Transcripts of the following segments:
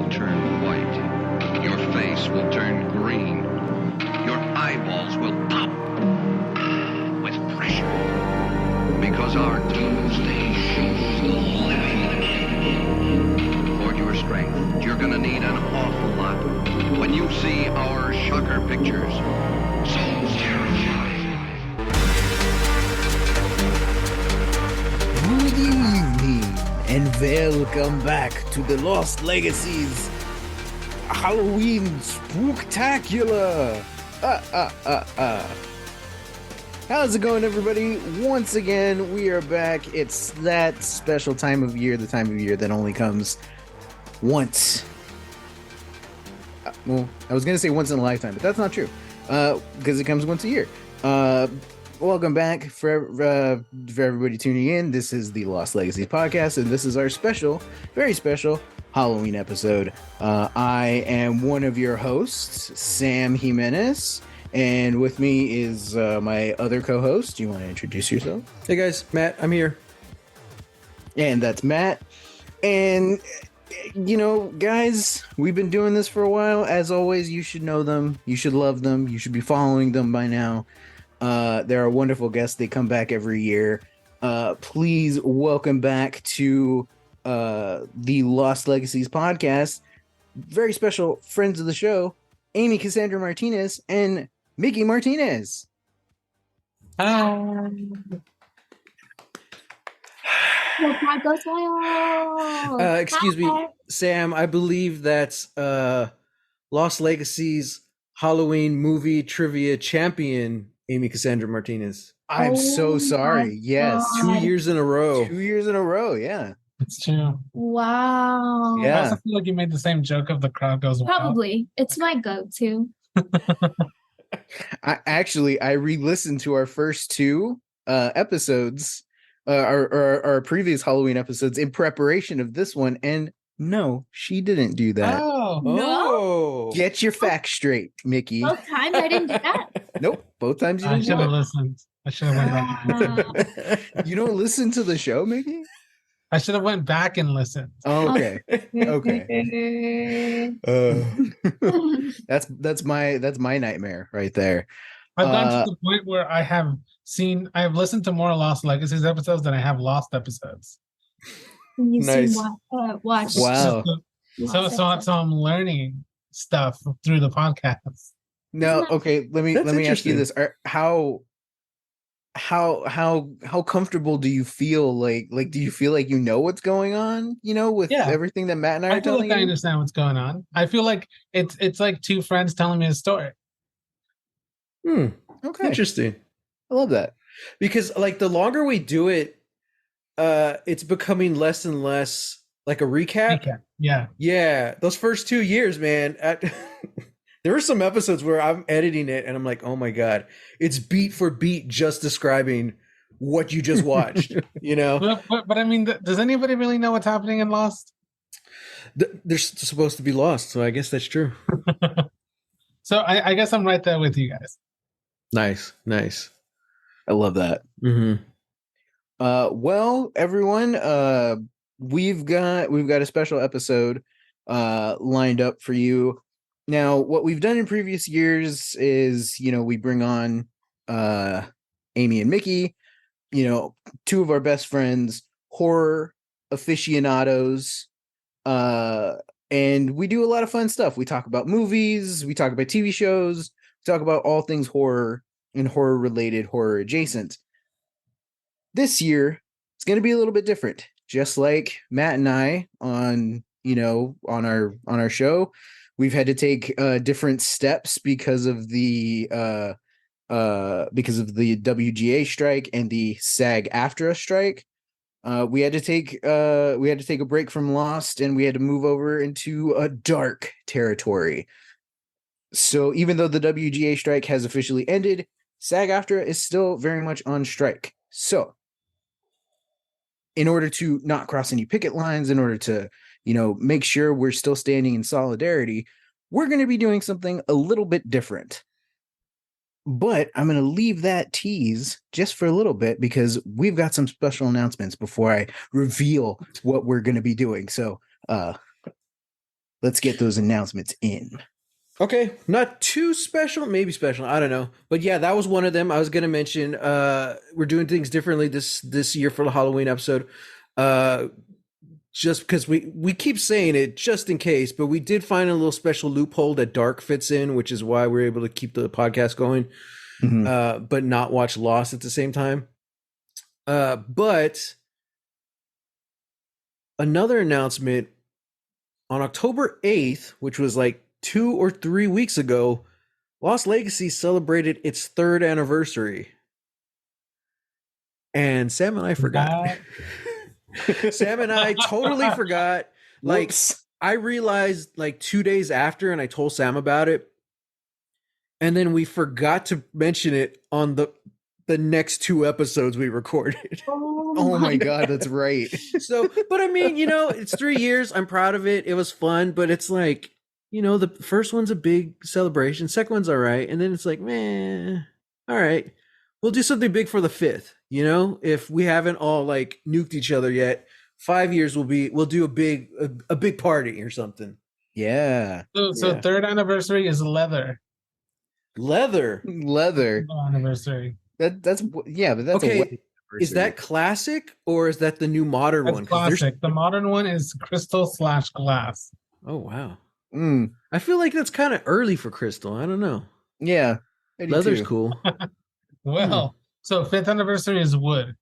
will turn white. Your face will turn green. Your eyeballs will pop with pressure. Because our doomsday shows the living. For your strength, you're gonna need an awful lot when you see our shocker pictures. So terrifying. Good evening, and welcome back to the Lost Legacies Halloween Spooktacular. How's it going, everybody? Once again, we are back. It's that special time of year, the time of year that only comes once. Well, I was going to say once in a lifetime, but that's not true, because it comes once a year. Welcome back for everybody tuning in. This is the Lost Legacies podcast, and this is our special, very special Halloween episode. I am one of your hosts, Sam Jimenez, and with me is my other co-host. Do you want to introduce yourself? Hey guys, Matt, I'm here. And that's Matt. And, you know, guys, we've been doing this for a while. As always, you should know them. You should love them. You should be following them by now. They're wonderful guests. They come back every year. Please welcome back to the Lost Legacies podcast, very special friends of the show, Amy Cassandra Martinez and Mickey Martinez. Excuse me, Sam, I believe that's Lost Legacies Halloween movie trivia champion, Amy Cassandra Martinez. I'm so sorry. Yes. 2 years in a row. 2 years in a row. Yeah. It's true. Wow. Yeah. I also feel like you made the same joke of the crowd goes wild. Probably. It's my go-to. I re-listened to our first two episodes, our previous Halloween episodes in preparation of this one, and no, she didn't do that. Oh. Get your facts straight, Mickey. Both times I didn't do that. Nope, both times you I didn't should do have it. listened. I should have went back. You don't listen to the show, Mickey? I should have went back and listened. Oh, okay. Okay. That's my nightmare right there. I've gotten to the point where I have listened to more Lost Legacies episodes than I have Lost episodes. Nice. Watch. Wow. So I'm learning stuff through the podcast. No, okay. Let me ask you this: how comfortable do you feel? Like do you feel like you know what's going on? You know, with everything that Matt and I are feel telling like you. I understand what's going on. I feel like it's like two friends telling me a story. Okay, Interesting. I love that. Because like the longer we do it, it's becoming less and less like a recap. Yeah. Yeah. Those first 2 years, man. There were some episodes where I'm editing it and I'm like, oh my God, it's beat for beat just describing what you just watched, you know? But I mean, does anybody really know what's happening in Lost? They're supposed to be lost, so I guess that's true. So I guess I'm right there with you guys. Nice. I love that. Mm-hmm. Well, everyone, we've got a special episode lined up for you. Now, what we've done in previous years is, you know, we bring on Amy and Mickey, you know, two of our best friends, horror aficionados, and we do a lot of fun stuff. We talk about movies, we talk about TV shows, we talk about all things horror and horror related, horror adjacent. This year, it's going to be a little bit different. Just like Matt and I on our show, we've had to take different steps because of the WGA strike and the SAG-AFTRA strike. We had to take a break from Lost, and we had to move over into a dark territory. So even though the WGA strike has officially ended, SAG-AFTRA is still very much on strike. So in order to not cross any picket lines, in order to, you know, make sure we're still standing in solidarity, we're going to be doing something a little bit different. But I'm going to leave that tease just for a little bit because we've got some special announcements before I reveal what we're going to be doing. So let's get those announcements in. Okay, not too special, maybe special. I don't know, but yeah, that was one of them. I was gonna mention. We're doing things differently this year for the Halloween episode. Just because we keep saying it, just in case, but we did find a little special loophole that Dark fits in, which is why we're able to keep the podcast going, but not watch Lost at the same time. But another announcement on October 8th, which was like 2 or 3 weeks ago, Lost Legacies celebrated its 3rd anniversary. And Sam and I forgot. Sam and I totally forgot. Like, Whoops. I realized like 2 days after, and I told Sam about it. And then we forgot to mention it on the next 2 episodes we recorded. Oh my God, that's right. So, but I mean, it's 3 years. I'm proud of it. It was fun, but it's like, the first one's a big celebration. Second one's all right. And then it's like, man, all right. We'll do something big for the 5th. If we haven't all like nuked each other yet, 5 years we'll do a big party or something. Yeah. So 3rd anniversary is leather Leather. anniversary. But that's Okay. a wedding Is that classic or is that the new modern That's one? 'Cause there's- classic. The modern one is crystal/glass. Oh wow. Mm, I feel like that's kind of early for crystal. I don't know. yeah. I do Leather's too. cool. Well, so 5th anniversary is wood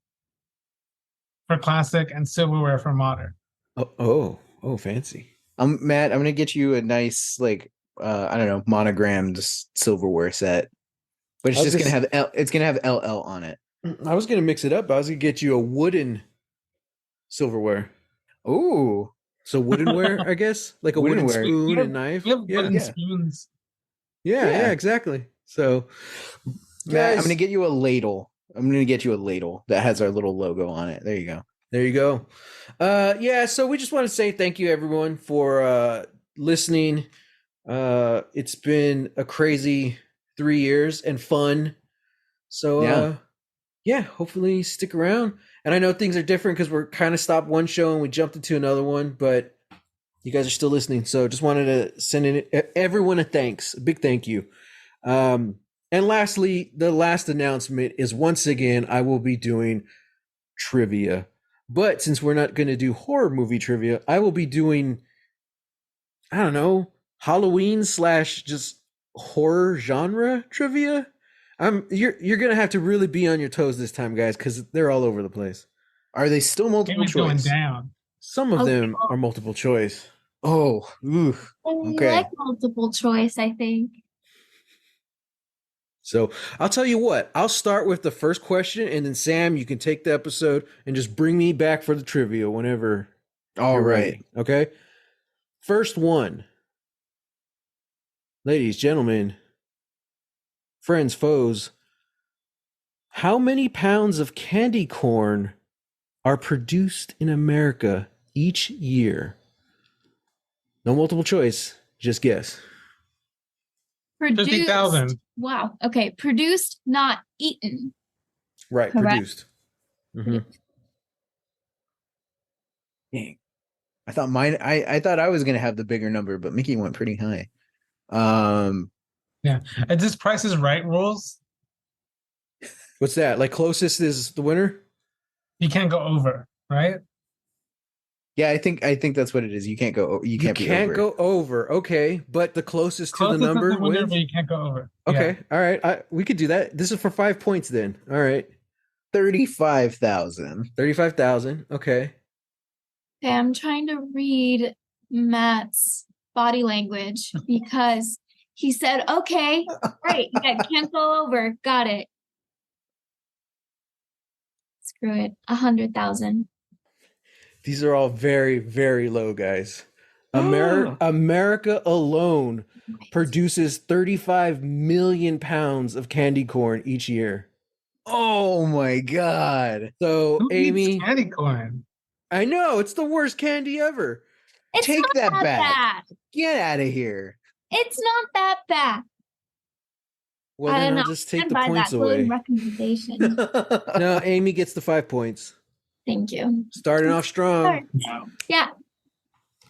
for classic and silverware for modern. Oh, fancy. Matt, I'm gonna get you a nice I don't know, monogrammed silverware set, but it's just gonna have LL on it. I was gonna mix it up. I was gonna get you a wooden silverware. Ooh, So woodenware, I guess, like a wooden Woodenware. spoon We have- and knife. We have wooden Yeah. spoons. Yeah, exactly. So, Matt, I'm guys, gonna get you a ladle. I'm gonna get you a ladle that has our little logo on it. There you go. there you go. Yeah. So we just want to say thank you, everyone, for listening. It's been a crazy 3 years and fun. So, yeah, hopefully stick around. And I know things are different because we're kind of stopped one show and we jumped into another one, but you guys are still listening. So just wanted to send in everyone a big thank you. And lastly, the last announcement is once again, I will be doing trivia. But since we're not going to do horror movie trivia, I will be doing, I don't know, Halloween / just horror genre trivia. You're gonna have to really be on your toes this time, guys, because they're all over the place. Are they still multiple Amy's going choice? down. Some of Okay. them are multiple choice. Oh, ooh. I Okay. like multiple choice, I think. So I'll tell you what, I'll start with the first question, and then Sam, you can take the episode and just bring me back for the trivia whenever. All you're right. ready. Okay. First one. Ladies, gentlemen, friends, foes, how many pounds of candy corn are produced in America each year? No multiple choice, just guess. Produced. 50,000. Wow. Okay. Produced, not eaten. Right, Correct. produced. Mhm. Dang. I thought I thought I was gonna have the bigger number, but Mickey went pretty high. And this Price is Right rules, What's that? Like closest is the winner? you can't go over, right? Yeah, I think that's what it is. You can't go. You can't be over. go over. Okay, but the closest to Closest the is number winner, wins. but you can't go over. Okay, all right. We could do that. This is for 5 points then. All right, 35,000. 35,000. Okay. Okay. I'm trying to read Matt's body language because he said, okay, right. Yeah, can't go over. Got it. Screw it. 100,000. These are all very, very low, guys. America alone produces 35 million pounds of candy corn each year. Oh my God! So, Who eats Amy, candy corn? I know it's the worst candy ever. It's Take not that that back. bad. Get out of here! It's not that bad. Well, I then don't I'll know. just take Stand the by points that glowing away. recommendation. No, Amy gets the 5 points. Thank you. Starting off strong. Sure. Yeah.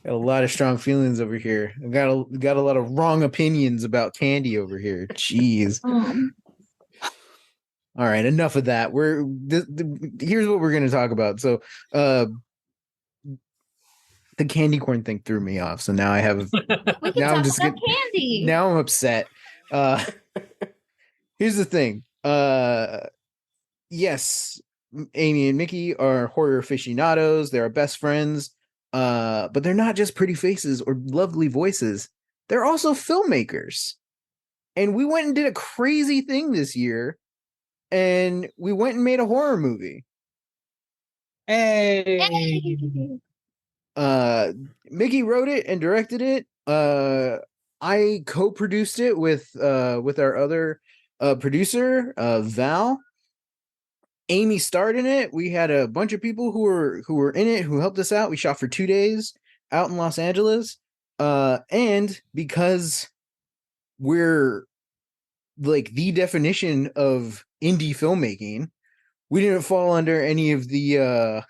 Got a lot of strong feelings over here. I got a lot of wrong opinions about candy over here. Jeez. All right, enough of that. Here's what we're going to talk about. So, the candy corn thing threw me off. So now I have. We can talk about candy. Now I'm upset. Here's the thing. Yes, Amy and Mickey are horror aficionados. They're best friends. But they're not just pretty faces or lovely voices. They're also filmmakers. And we went and did a crazy thing this year. And we went and made a horror movie. Hey. Mickey wrote it and directed it. I co-produced it with our other producer, Val. Amy starred in it. We had a bunch of people who were in it who helped us out. We shot for 2 days out in Los Angeles. And because we're like the definition of indie filmmaking, we didn't fall under any of the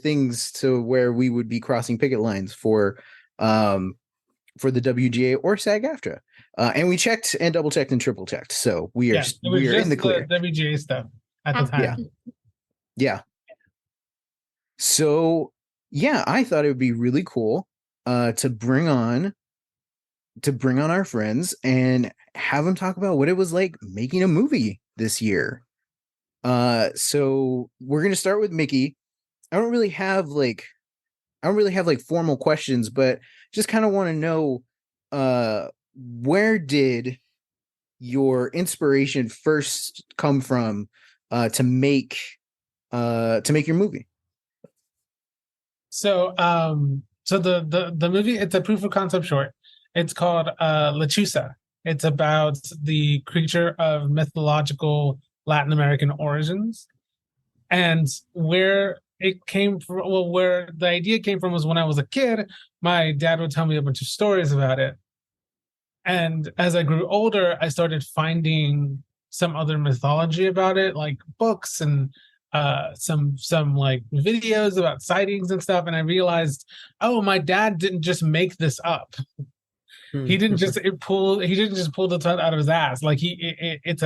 things to where we would be crossing picket lines for the WGA or SAG-AFTRA. And we checked and double checked and triple checked. So we are in the clear. The WGA stuff at the time. Yeah. So yeah, I thought it would be really cool to bring on our friends and have them talk about what it was like making a movie this year. So we're gonna start with Mickey. I don't really have like formal questions, but just kind of want to know where did your inspiration first come from to make your movie? So the movie, it's a proof of concept short. It's called Lechuza. It's about the creature of mythological Latin American origins. And where it came from, well, where the idea came from was when I was a kid, my dad would tell me a bunch of stories about it. And as I grew older, I started finding some other mythology about it, like books and some like videos about sightings and stuff. And I realized, oh, my dad didn't just make this up. He didn't just pull the tongue out of his ass. Like it's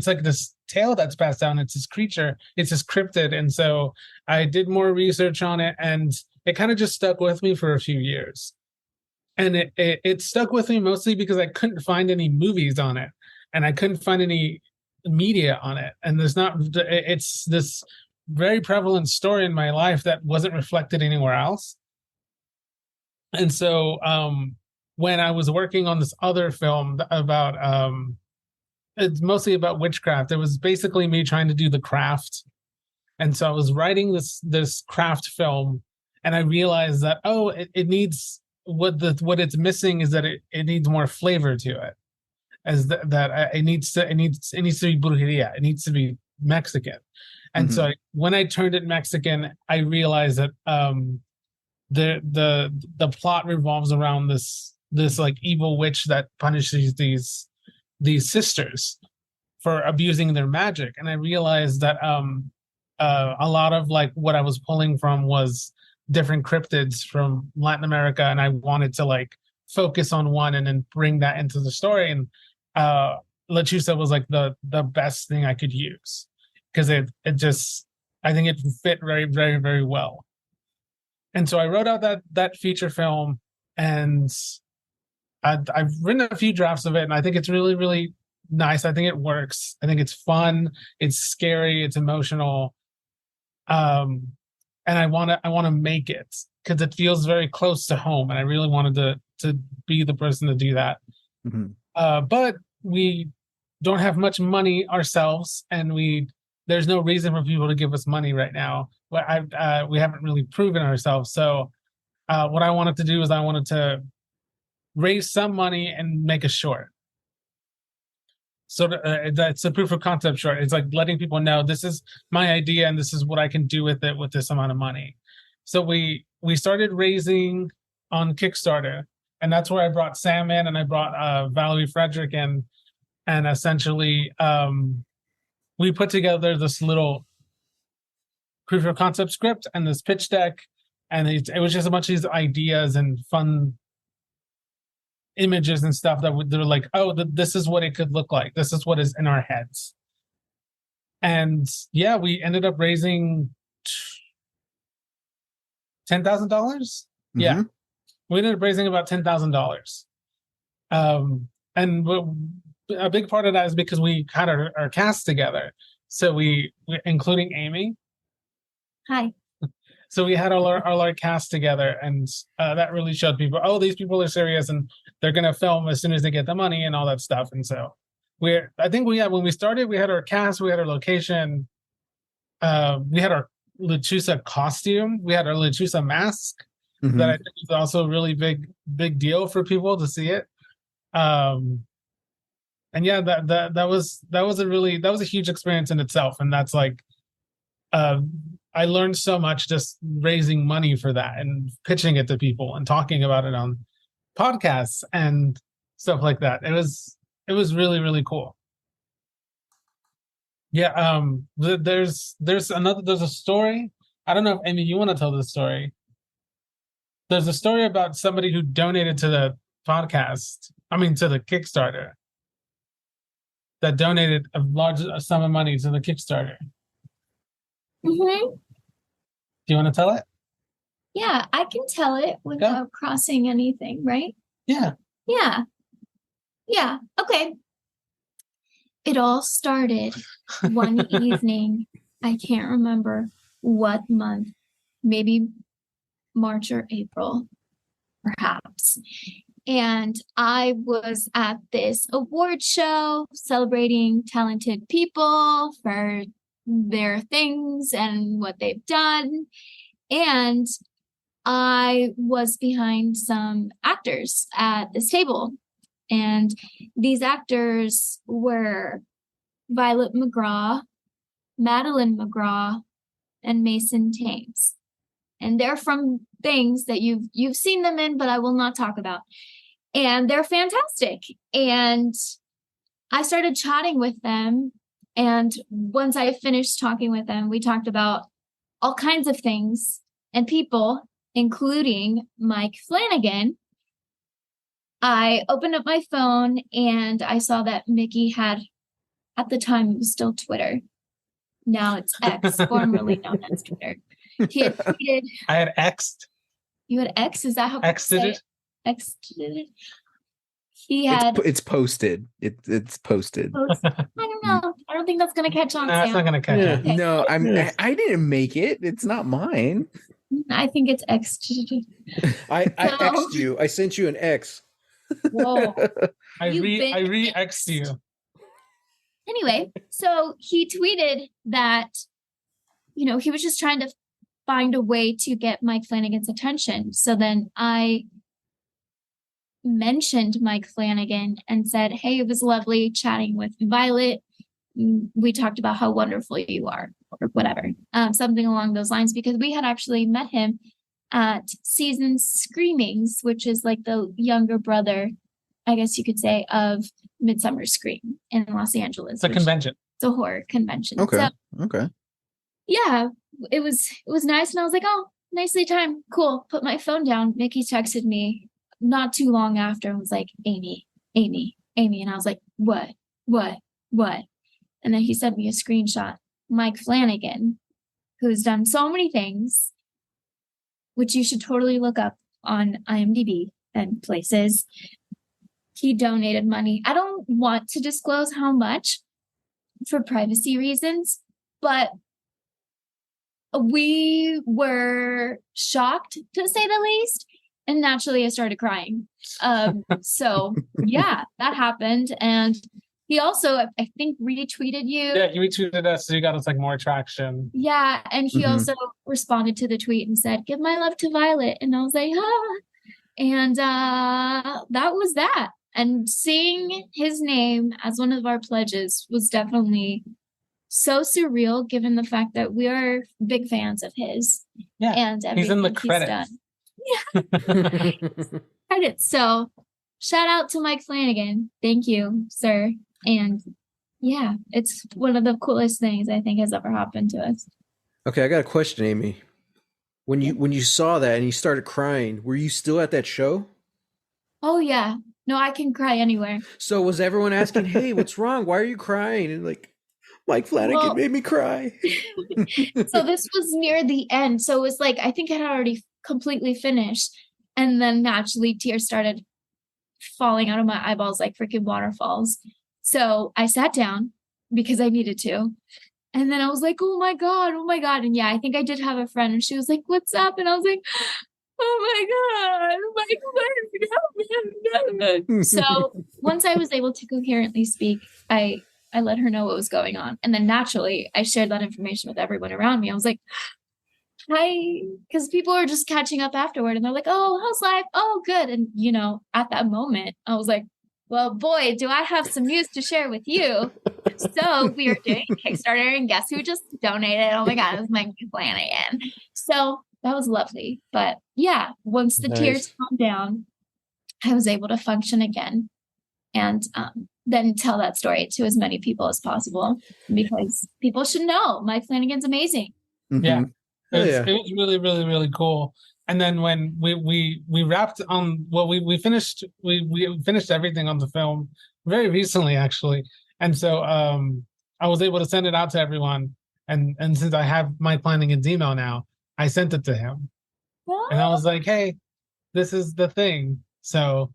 like this tale that's passed down. It's this creature. It's this cryptid. And so I did more research on it, and it kind of just stuck with me for a few years. And it stuck with me mostly because I couldn't find any movies on it, and I couldn't find any media on it. And it's this very prevalent story in my life that wasn't reflected anywhere else. And so when I was working on this other film about it's mostly about witchcraft, it was basically me trying to do the craft. And so I was writing this craft film, and I realized that it needs what it's missing is that it needs more flavor to it. It needs to be brujeria. It needs to be Mexican. And so when I turned it Mexican, I realized that the plot revolves around this like evil witch that punishes these sisters for abusing their magic. And I realized that a lot of like what I was pulling from was different cryptids from Latin America, and I wanted to like focus on one and then bring that into the story. And Lechuza was like the best thing I could use, because it just, I think it fit very, very, very well. And so I wrote out that feature film, and I've written a few drafts of it, and I think it's really, really nice. I think it works. I think it's fun. It's scary. It's emotional. And I want to make it because it feels very close to home, and I really wanted to be the person to do that. But we don't have much money ourselves, and there's no reason for people to give us money right now. We haven't really proven ourselves. So what I wanted to do is I wanted to raise some money and make a short. So that's a proof of concept short. It's like letting people know this is my idea and this is what I can do with it with this amount of money. So we started raising on Kickstarter, and that's where I brought Sam in, and I brought Valerie Frederick in, and essentially we put together this little proof of concept script and this pitch deck, and it was just a bunch of these ideas and fun images and stuff that they're like, oh, this is what it could look like. This is what is in our heads. And yeah, we ended up raising $10,000. Yeah, we ended up raising about $10,000. And a big part of that is because we had our cast together. So we including Amy. Hi. So we had our cast together, and that really showed people, oh, these people are serious, and they're gonna film as soon as they get the money and all that stuff. And so when we started, we had our cast, we had our location, we had our Lechusa costume, we had our Lechusa mask. That I think is also a really big deal for people to see it. And yeah, that was a huge experience in itself, and that's like I learned so much just raising money for that and pitching it to people and talking about it on podcasts and stuff like that. It was really, really cool. Yeah, there's a story. I don't know if Amy, you want to tell this story. There's a story about somebody who donated to the podcast. I mean, to the Kickstarter. That donated a large sum of money to the Kickstarter. Mm-hmm. Do you want to tell it? Yeah, I can tell it without crossing anything, right? Yeah. Yeah. Yeah. Okay. It all started one evening. I can't remember what month. Maybe March or April, perhaps. And I was at this award show celebrating talented people for their things and what they've done. And I was behind some actors at this table. And these actors were Violet McGraw, Madeline McGraw, and Mason Thames. And they're from things that you've seen them in, but I will not talk about. And they're fantastic. And I started chatting with them. And once I finished talking with them, we talked about all kinds of things and people, including Mike Flanagan. I opened up my phone and I saw that Mickey had, at the time, it was still Twitter. Now it's X, formerly known as Twitter. He had tweeted. I had X'd. You had X? Is that how X'd it? X'd it? He had. It's posted. It's posted. I don't know. I don't think that's gonna catch on. No, that's not gonna catch on. Okay. No, I didn't make it. It's not mine. I think it's X'd. I X'd you. I sent you an X. Whoa. I re-X'd you. Anyway, so he tweeted that, he was just trying to find a way to get Mike Flanagan's attention. So then I mentioned Mike Flanagan and said, hey, it was lovely chatting with Violet. We talked about how wonderful you are, or whatever, something along those lines, because we had actually met him at Season Screamings, which is like the younger brother, I guess you could say, of Midsummer Scream in Los Angeles. It's a convention. It's a horror convention. Okay. So, Okay. yeah, it was nice. And I was like, oh, nicely timed. Cool. Put my phone down. Mickey texted me not too long after and was like, Amy. And I was like, what? And then he sent me a screenshot. Mike Flanagan, who's done so many things, which you should totally look up on IMDb and places. He donated money. I don't want to disclose how much for privacy reasons, but we were shocked, to say the least. And naturally, I started crying. So, yeah, that happened. And he also, I think, retweeted you. Yeah, he retweeted us, so you got us like more traction. Yeah, and he also responded to the tweet and said, give my love to Violet. And I was like, ah. And that was that. And seeing his name as one of our pledges was definitely so surreal, given the fact that we are big fans of his. Yeah, and he's in the credits. Yeah. Credits. So shout out to Mike Flanagan. Thank you, sir. And yeah, it's one of the coolest things I think has ever happened to us. Okay, I got a question, Amy. When you saw that and you started crying, were you still at that show? Oh yeah. No, I can cry anywhere. So was everyone asking, "Hey, what's wrong? Why are you crying?" And like, Mike Flanagan Well, made me cry. so this was near the end. So it was like I think I had already completely finished. And then naturally tears started falling out of my eyeballs like freaking waterfalls. So I sat down because I needed to. And then I was like, oh my God, oh my God. And yeah, I think I did have a friend and she was like, what's up? And I was like, oh my God. So once I was able to coherently speak, I let her know what was going on. And then naturally I shared that information with everyone around me. I was like, hi, because people are just catching up afterward and they're like, oh, how's life? Oh, good. And at that moment, I was like, well, boy, do I have some news to share with you. So we are doing Kickstarter and guess who just donated? Oh my God, it was Mike Flanagan. So that was lovely. But yeah, once the tears calmed down, I was able to function again and then tell that story to as many people as possible because people should know Mike Flanagan's amazing. Yeah. It was really, really, really cool. And then when we wrapped on we finished everything on the film very recently actually. And so I was able to send it out to everyone. And since I have Mike Flanagan's email now, I sent it to him. What? And I was like, hey, this is the thing. So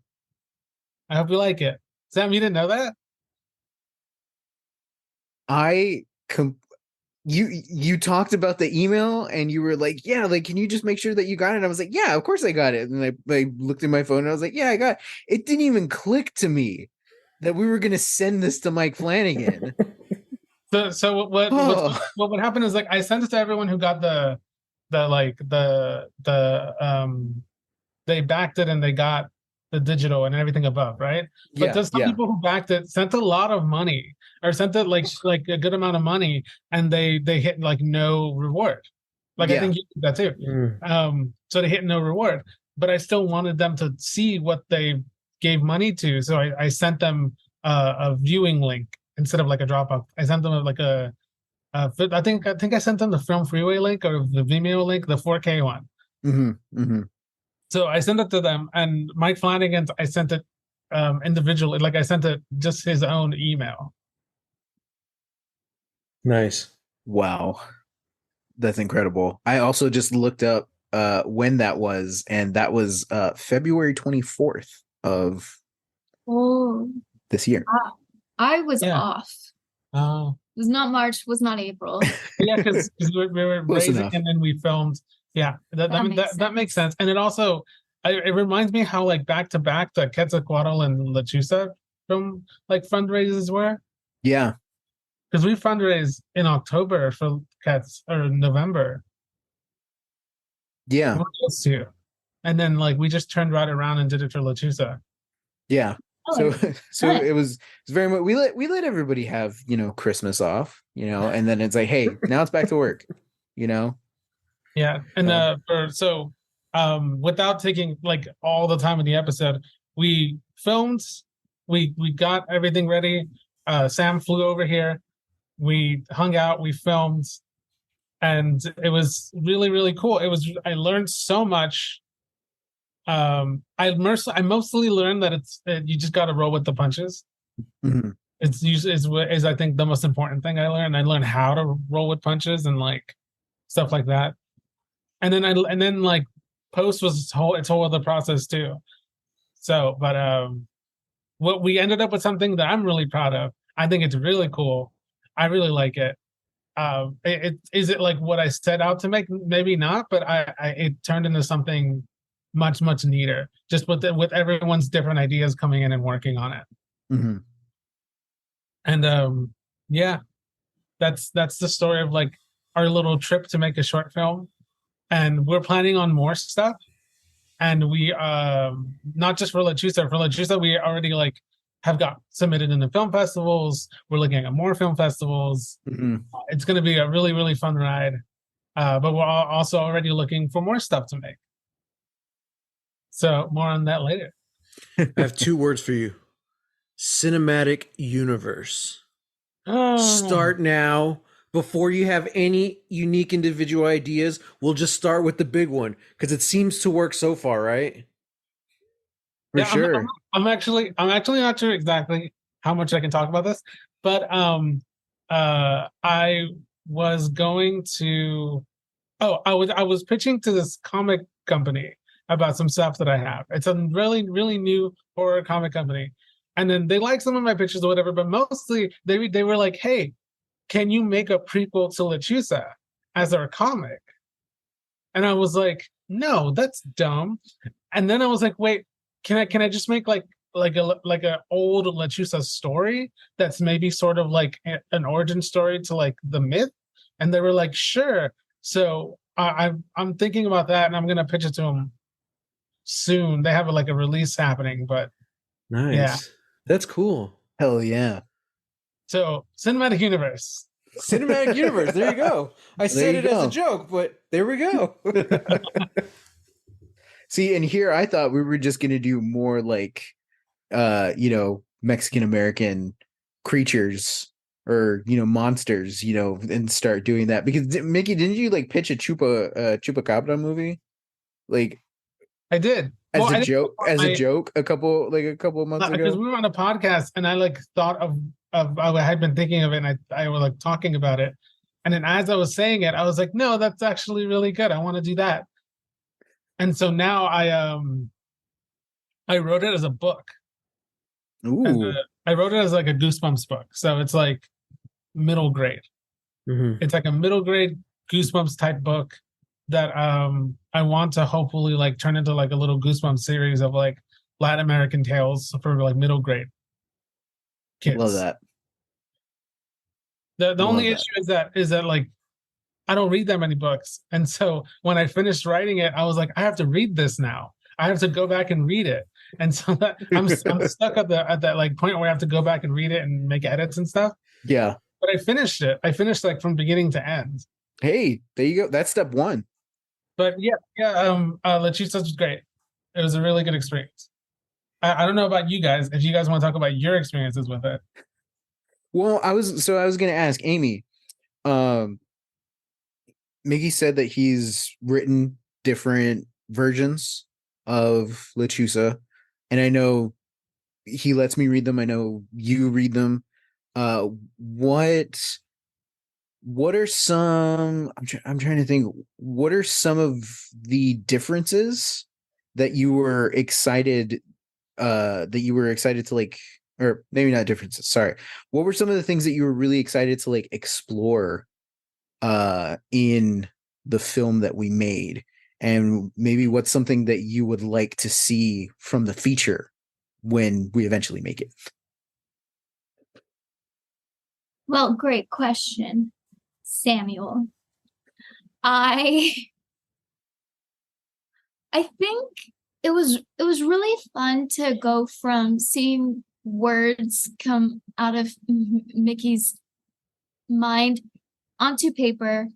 I hope you like it. Sam, you didn't know that? You talked about the email and you were like, yeah, like, can you just make sure that you got it? And I was like, yeah, of course I got it. And I looked at my phone and I was like, yeah, I got it. It didn't even click to me that we were going to send this to Mike Flanagan. So what would happen is like I sent it to everyone who got they backed it and they got the digital and everything above, right? But there's some people who backed it, sent a lot of money or sent it like a good amount of money and they hit like no reward. Like I think you did that too. So they hit no reward, but I still wanted them to see what they gave money to. So I sent them a viewing link instead of like a Dropbox. I sent them like I think I sent them the Film Freeway link or the Vimeo link, the 4K one. So I sent it to them, and Mike Flanagan, I sent it individually. Like I sent it just his own email. Nice. Wow. That's incredible. I also just looked up when that was, and that was February 24th of this year. I was off. Oh. It was not March, was not April. Yeah, because we were raising and then we filmed. Yeah, that makes sense. And it also it reminds me how like back to back the Quetzalcoatl and Lechuza film like fundraisers were. Yeah, because we fundraised in October for Cats or November. Yeah, those two, and then like we just turned right around and did it for Lechuza. Yeah. So it was very much we let everybody have Christmas off, and then it's like, hey, now it's back to work, Yeah, and without taking like all the time in the episode, we filmed, we got everything ready. Sam flew over here, we hung out, we filmed, and it was really, really cool. I learned so much. I mostly learned that you just got to roll with the punches. Mm-hmm. It's usually is I think the most important thing I learned. I learned how to roll with punches and like stuff like that. And then like post was its whole other process too. So, but what we ended up with something that I'm really proud of. I think it's really cool. I really like it. Is it like what I set out to make? Maybe not, but it turned into something much, much neater, just with everyone's different ideas coming in and working on it. Mm-hmm. And yeah, that's the story of like our little trip to make a short film, and we're planning on more stuff. And we not just for Lechuza, we already like have got submitted into film festivals. We're looking at more film festivals. Mm-hmm. It's going to be a really, really fun ride, but we're also already looking for more stuff to make. So more on that later. I have 2 words for you. Cinematic universe. Oh. Start now. before you have any unique individual ideas, we'll just start with the big one because it seems to work so far, right? For Yeah, sure. I'm actually not sure exactly how much I can talk about this, but I was going to I was pitching to this comic company about some stuff that I have. It's a really, really new horror comic company. And then they like some of my pictures or whatever, but mostly they were like, hey, can you make a prequel to Lechusa as our comic? And I was like, no, that's dumb. And then I was like, wait, can I just make like a old Lechusa story that's maybe sort of like an origin story to like the myth? And they were like, sure. So I'm thinking about that, and I'm gonna pitch it to them soon. They have like a release happening, but Nice. Yeah. That's cool. Hell yeah. so cinematic universe. Cinematic universe. There you go. I said you it as go. a joke, but there we go. See, and here I thought we were just gonna do more like Mexican American creatures or monsters, and start doing that. Because Mickey, didn't you like pitch a Chupacabra movie? Like I did. as Well, a I didn't- joke, a couple of months because ago. we were on a podcast, and I like thought of I had been thinking of it, and I was like talking about it, and then as I was saying it, I was like, no, that's actually really good. I want to do that. And so now I wrote it as a book. Ooh. I wrote it as like a Goosebumps book, so it's like middle grade. Mhm. It's like a middle grade Goosebumps type book that I want to hopefully like turn into like a little Goosebumps series of like Latin American tales for like middle grade kids. Love that. The Love only that. issue is that like I don't read that many books, and so when I finished writing it, I was like, I have to read this now. I have to go back and read it, and so that, I'm stuck at that like point where I have to go back and read it and make edits and stuff. Yeah. But I finished it. I finished like from beginning to end. Hey, there you go. That's step one. But yeah. Lechuza was great. It was a really good experience. I don't know about you guys. If you guys want to talk about your experiences with it. Well, I was going to ask Amy. Mickey said that he's written different versions of Lechusa, and I know he lets me read them. I know you read them. What are some? I'm trying to think. What are some of the differences that you were excited? That you were excited to like, or maybe not differences. Sorry. What were some of the things that you were really excited to like explore? In the film that we made, and maybe what's something that you would like to see from the feature when we eventually make it? Well, great question, Samuel. I think it was really fun to go from seeing words come out of Mickey's mind onto paper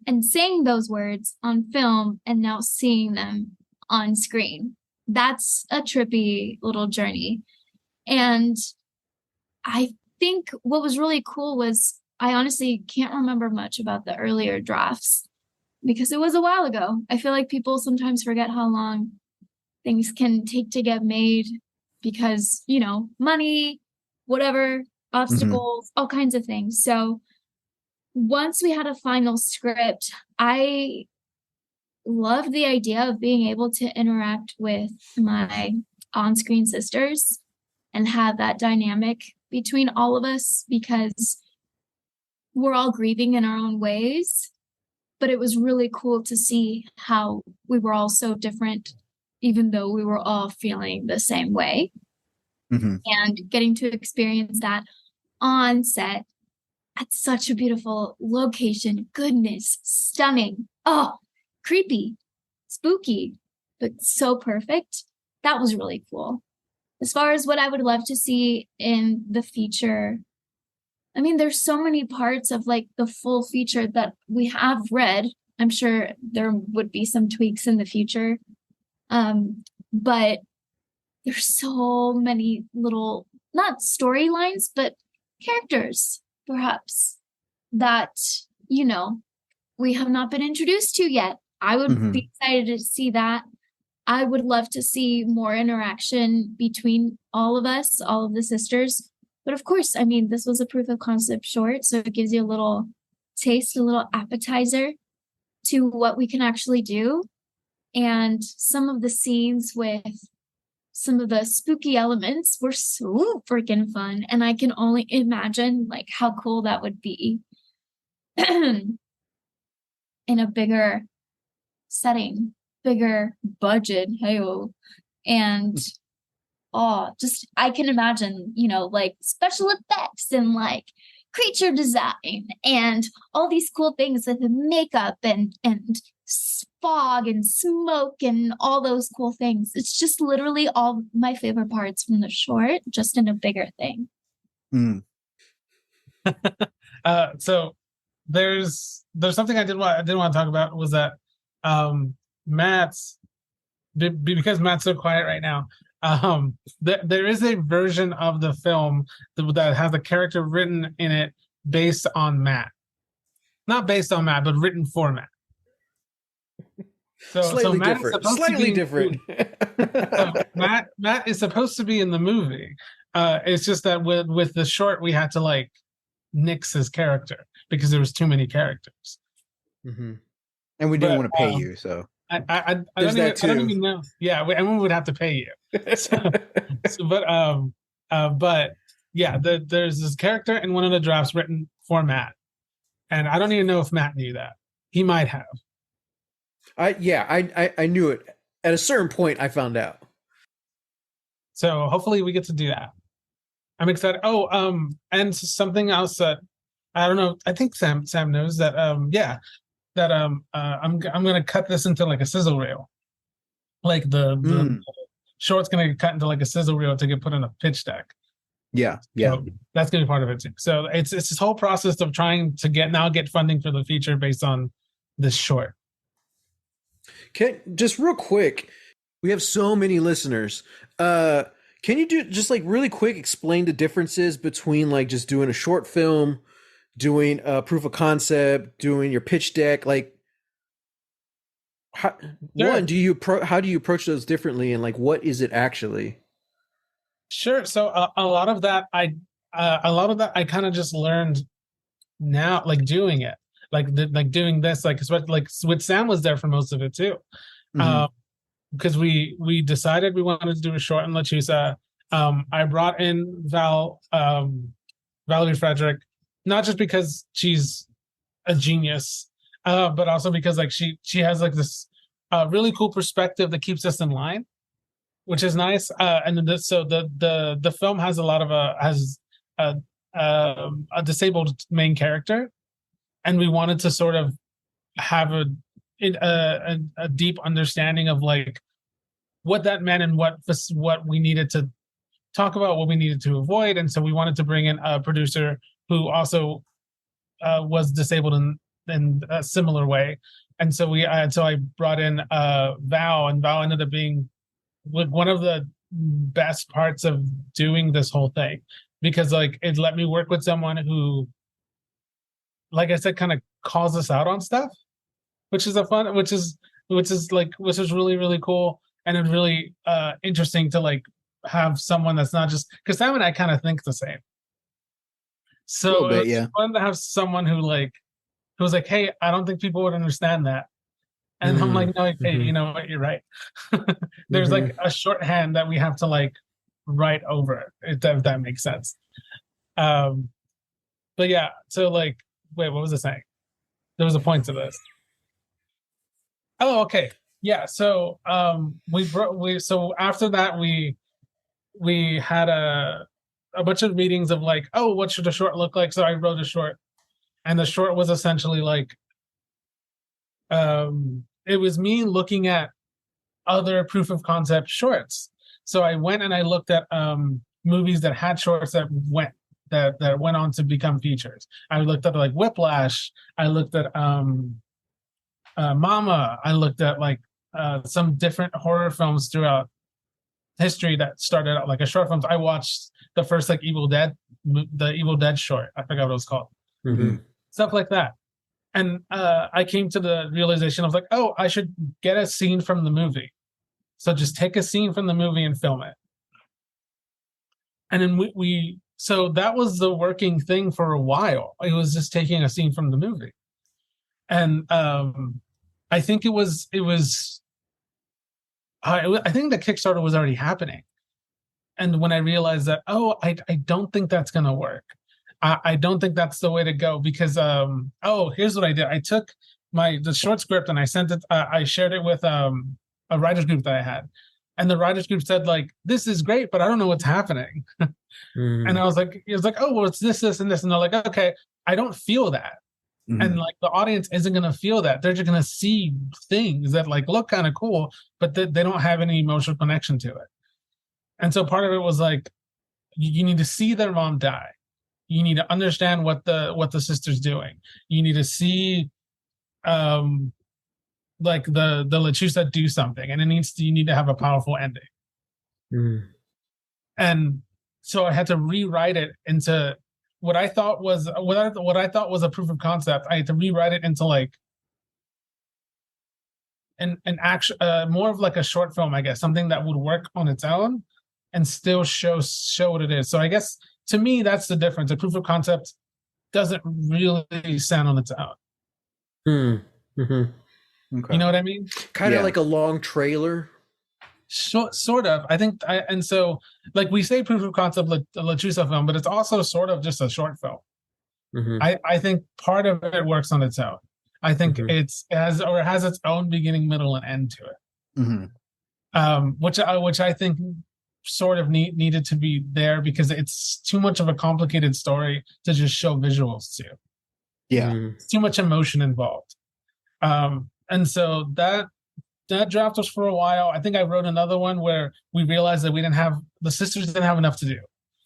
and saying those words on film and now seeing them on screen. That's a trippy little journey. And I think what was really cool was I honestly can't remember much about the earlier drafts because it was a while ago. I feel like people sometimes forget how long things can take to get made because, money, whatever, obstacles, all kinds of things. So once we had a final script, I loved the idea of being able to interact with my on-screen sisters and have that dynamic between all of us because we're all grieving in our own ways. But it was really cool to see how we were all so different, even though we were all feeling the same way. Mm-hmm. And getting to experience that on set at such a beautiful location. Goodness, stunning. Oh, creepy, spooky, but so perfect. That was really cool. As far as what I would love to see in the feature, I mean, there's so many parts of like the full feature that we have read. I'm sure there would be some tweaks in the future. But there's so many little, not storylines, but characters, perhaps, that, we have not been introduced to yet. I would be excited to see that. I would love to see more interaction between all of us, all of the sisters. But of course, I mean, this was a proof of concept short, so it gives you a little taste, a little appetizer to what we can actually do. And some of the scenes with some of the spooky elements were so freaking fun. And I can only imagine like how cool that would be in a bigger setting, bigger budget. Hey-oh. And just I can imagine, like special effects and like creature design and all these cool things with the makeup and fog and smoke and all those cool things. It's just literally all my favorite parts from the short, just in a bigger thing. So there's something I didn't want to talk about was that Matt's, because Matt's so quiet right now. There is a version of the film that has a character written in it based on Matt, not based on Matt, but written for Matt. So Matt slightly different. So Matt is supposed to be in the movie. It's just that with the short, we had to like nix his character because there was too many characters. And we didn't want to pay you, so. I don't even know. Yeah, and we would have to pay you. But yeah, there's this character in one of the drafts written for Matt, and I don't even know if Matt knew that. He might have. I knew it. At a certain point, I found out. So hopefully we get to do that. I'm excited. And something else that I don't know. I think Sam knows that. I'm gonna cut this into like a sizzle reel. Like the short's gonna get cut into like a sizzle reel to get put in a pitch deck. Yeah. So that's gonna be part of it too. So it's this whole process of trying to get funding for the feature based on this short. Okay, just real quick, we have so many listeners. Can you do just like really quick explain the differences between like just doing a short film, doing a proof of concept, doing your pitch deck? Like, how do you approach those differently, and like what is it actually? Sure. So a lot of that I kind of just learned now, like doing it, like doing this, like especially like with Sam was there for most of it too, because we decided we wanted to do a short in Lechusa. I brought in Valerie Frederick, not just because she's a genius, but also because like she has like this really cool perspective that keeps us in line, which is nice. And then the film has a lot of a disabled main character, and we wanted to sort of have a deep understanding of like what that meant and what we needed to talk about, what we needed to avoid. And so we wanted to bring in a producer who also was disabled in a similar way. And so I brought in Val, and Val ended up being one of the best parts of doing this whole thing, because like it let me work with someone who, like I said, kind of calls us out on stuff, which is really, really cool. And it's really interesting to like have someone that's not just, because Sam and I kind of think the same. So it's fun to have someone who was like, hey, I don't think people would understand that. And I'm like, no, hey, you know what? You're right. There's like a shorthand that we have to like write over it, if that makes sense. But yeah, so like, wait, what was I saying? There was a point to this. Oh, okay. Yeah. So so after that we had a bunch of meetings of like, oh, what should a short look like? So I wrote a short, and the short was essentially like, it was me looking at other proof of concept shorts. So I went and I looked at movies that had shorts that went on to become features. I looked at like Whiplash. I looked at Mama. I looked at like some different horror films throughout history that started out like a short films. I watched the first like the Evil Dead short. I forgot what it was called. stuff like that. And I came to the realization of like, oh, I should get a scene from the movie. So just take a scene from the movie and film it. And then so that was the working thing for a while. It was just taking a scene from the movie. And I think I think the Kickstarter was already happening. And when I realized that, oh, I don't think that's going to work. I don't think that's the way to go because, here's what I did. I took the short script and I sent it. I shared it with a writer's group that I had. And the writer's group said, like, this is great, but I don't know what's happening. And I was like, oh, well, it's this, and this. And they're like, okay, I don't feel that. Mm-hmm. And like the audience isn't going to feel that. They're just going to see things that like look kind of cool, but they don't have any emotional connection to it. And so part of it was like, you need to see their mom die. You need to understand what the sister's doing. You need to see like the Lechusa do something, and you need to have a powerful ending. And so I had to rewrite it into what I thought was a proof of concept. I had to rewrite it into like an action, more of like a short film, I guess, something that would work on its own and still show what it is. So I guess to me that's the difference. A proof of concept doesn't really stand on its own. Okay. You know what I mean? Kind of like a long trailer. Sort of. I think, and so like we say proof of concept Lechusa film, but it's also sort of just a short film. I think part of it works on its own. I think it has its own beginning, middle, and end to it. Which I think sort of needed to be there because it's too much of a complicated story to just show visuals to. Yeah. It's too much emotion involved. And so that draft was for a while. I think I wrote another one where we realized that the sisters didn't have enough to do.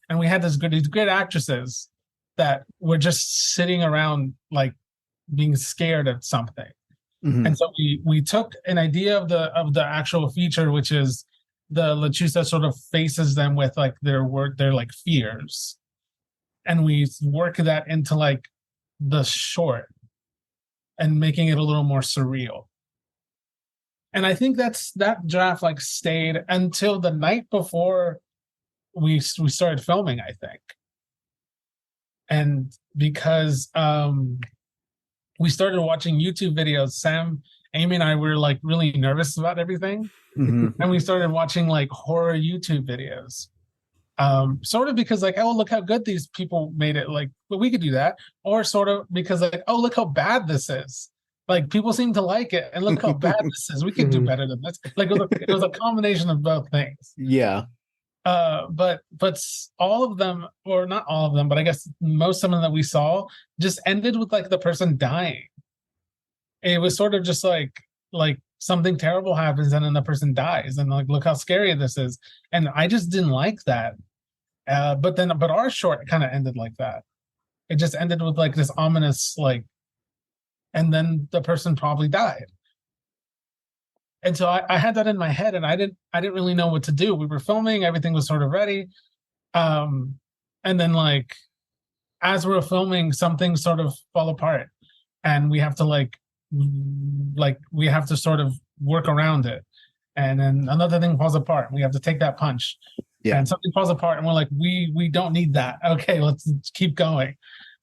And we had these great actresses that were just sitting around like being scared at something. And so we took an idea of the actual feature, which is the Lechusa sort of faces them with like their like fears. And we work that into like the short and making it a little more surreal. And I think that draft like stayed until the night before we started filming, I think. And because we started watching YouTube videos, Sam, Amy, and I were like really nervous about everything. And we started watching like horror YouTube videos. Sort of because like, oh, look how good these people made it. Like, well, we could do that. Or sort of because like, oh, look how bad this is. Like people seem to like it, and look how bad this is. We could do better than this. Like it was a combination of both things. Yeah. But all of them, or not all of them, but I guess most of them that we saw just ended with like the person dying. It was sort of just like something terrible happens and then the person dies, and like look how scary this is. And I just didn't like that. But our short kind of ended like that. It just ended with like this ominous like. And then the person probably died. And so I had that in my head, and I didn't really know what to do. We were filming, everything was sort of ready. And then like as we were filming, something sort of fall apart. And we have to we have to sort of work around it. And then another thing falls apart. We have to take that punch. Yeah. And something falls apart, and we're like, we don't need that. Okay, let's keep going.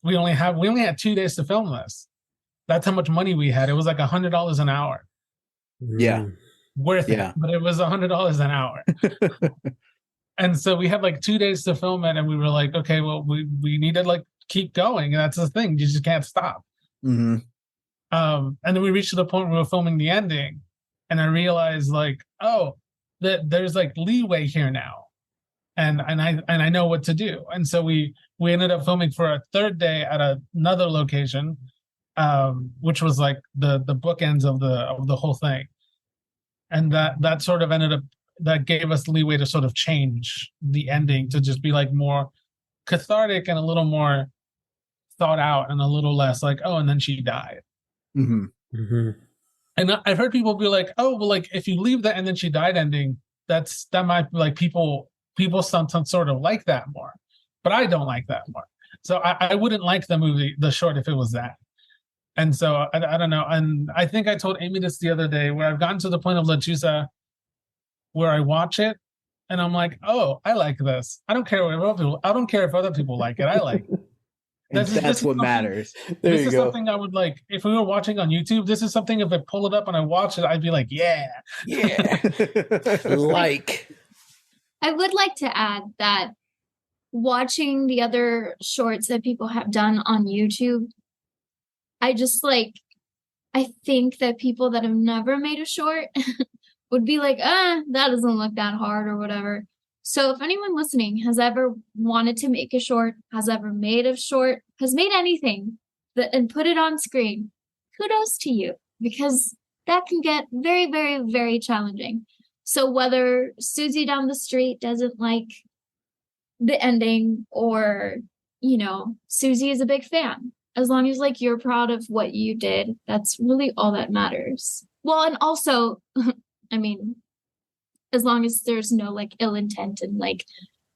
We only had 2 days to film this. That's how much money we had. It was like $100 an hour. Yeah. Worth it. But it was $100 an hour. And so we had like 2 days to film it, and we were like, okay, well, we need to like keep going. And that's the thing. You just can't stop. And then we reached to the point where we were filming the ending, and I realized like, oh, that there's like leeway here now. And I know what to do. And so we ended up filming for a third day at another location. Which was like the bookends of the whole thing, and that sort of that gave us leeway to sort of change the ending to just be like more cathartic and a little more thought out and a little less like, oh, and then she died. And I've heard people be like, oh, well, like if you leave the and then she died ending, that might be like people sometimes sort of like that more, but I don't like that more. So I wouldn't like the short, if it was that. And so I don't know. And I think I told Amy this the other day, where I've gotten to the point of Lechuza where I watch it and I'm like, oh, I like this. I don't care I don't care if other people like it. I like it. And that's what matters. There This you is go. something I would like if we were watching on YouTube. This is something if I pull it up and I watch it, I'd be like, yeah. Like. I would like to add that watching the other shorts that people have done on YouTube, I think that people that have never made a short would be like, that doesn't look that hard or whatever. So if anyone listening has ever wanted to make a short, has ever made a short, has made anything and put it on screen, kudos to you, because that can get very, very, very challenging. So whether Susie down the street doesn't like the ending or, Susie is a big fan, as long as like you're proud of what you did, that's really all that matters. Well, and also, I mean, as long as there's no like ill intent and like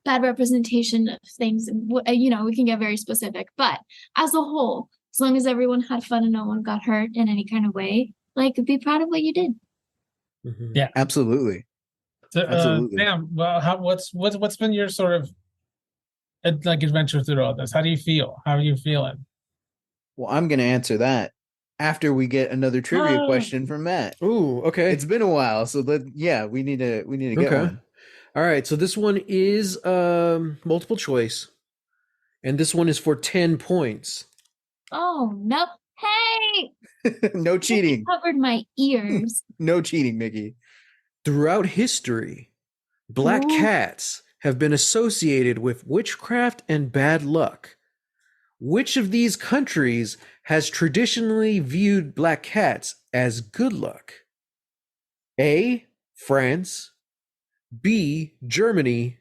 bad representation of things, and we can get very specific, but as a whole, as long as everyone had fun and no one got hurt in any kind of way, like be proud of what you did. Mm-hmm. Yeah, Absolutely. So, Absolutely. Sam, well, what's been your sort of like adventure through all this? How do you feel? How are you feeling? Well, I'm going to answer that after we get another trivia question from Matt. Ooh, okay. It's been a while, so we need to get one. All right, so this one is multiple choice, and this one is for 10 points. Oh no! Hey, No cheating. covered my ears. No cheating, Mickey. Throughout history, black cats have been associated with witchcraft and bad luck. Which of these countries has traditionally viewed black cats as good luck? A, France, B, Germany,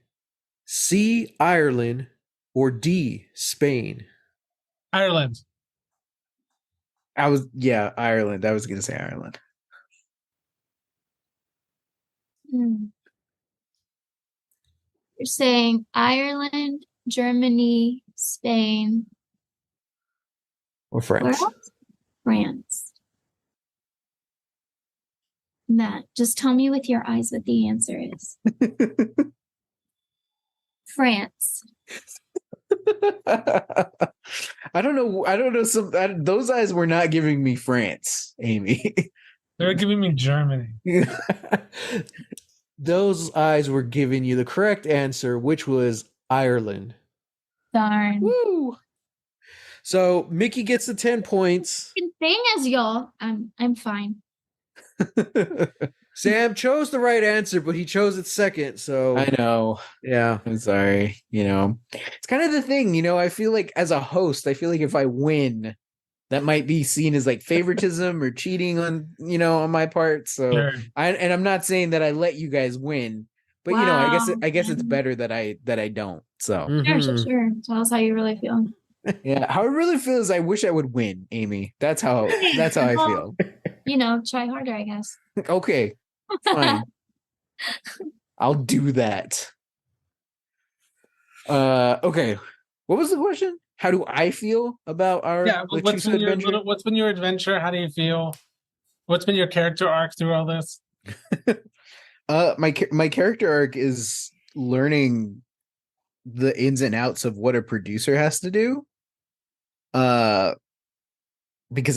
C, Ireland, or D, Spain? Ireland. Ireland. I was going to say Ireland. You're saying Ireland, Germany, Spain, Or France? where else? France. Matt, just tell me with your eyes what the answer is. France. I don't know. Those eyes were not giving me France, Amy. They're giving me Germany. Those eyes were giving you the correct answer, which was Ireland. Darn. Woo! So Mickey gets the 10 points. Same as y'all. I'm fine. Sam chose the right answer, but he chose it second. So I know. Yeah. I'm sorry. It's kind of the thing, I feel like as a host, I feel like if I win, that might be seen as like favoritism or cheating on my part. So Sure. I'm not saying that I let you guys win, but I guess it's better that I don't. So Sure. Tell us how you really feel. yeah, how I really feel is I wish I would win, Amy. That's how I feel. Try harder, I guess. Okay, fine. I'll do that. Okay. What was the question? How do I feel about our what's been your adventure? How do you feel? What's been your character arc through all this? My character arc is learning the ins and outs of what a producer has to do. Because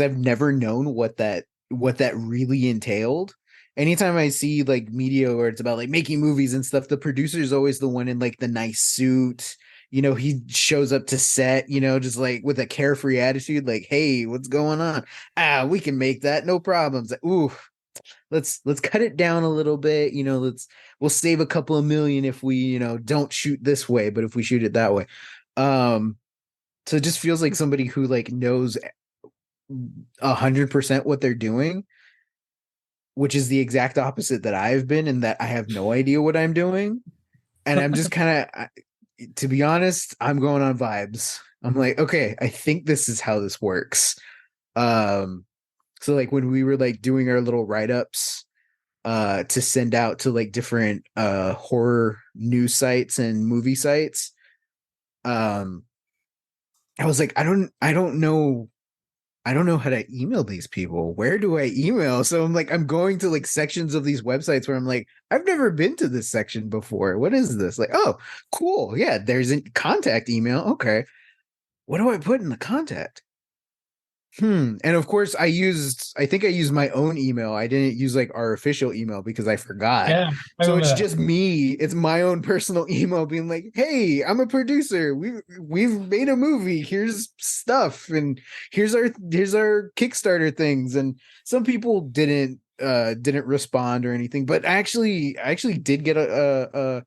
I've never known what that really entailed. Anytime I see like media where it's about like making movies and stuff, the producer is always the one in like the nice suit. He shows up to set, just like with a carefree attitude, like, hey, what's going on? We can make that, no problems. Like, ooh, let's cut it down a little bit. We'll save a couple of million if we, don't shoot this way, but if we shoot it that way. So it just feels like somebody who like knows 100% what they're doing, which is the exact opposite that I've been, in that I have no idea what I'm doing. And I'm just kind of, to be honest, I'm going on vibes. I'm like, okay, I think this is how this works. So like when we were like doing our little write-ups to send out to like different horror news sites and movie sites, I was like, I don't know how to email these people. Where do I email? So I'm like, I'm going to like sections of these websites where I'm like, I've never been to this section before. What is this? Like, oh, cool. Yeah, there's a contact email. Okay. What do I put in the contact? And of course I think I used my own email. I didn't use like our official email because I forgot. Yeah, I So remember it's that. just me. It's my own personal email being like, "Hey, I'm a producer. We've made a movie. Here's stuff and here's our Kickstarter things." And some people didn't respond or anything, but I actually did get a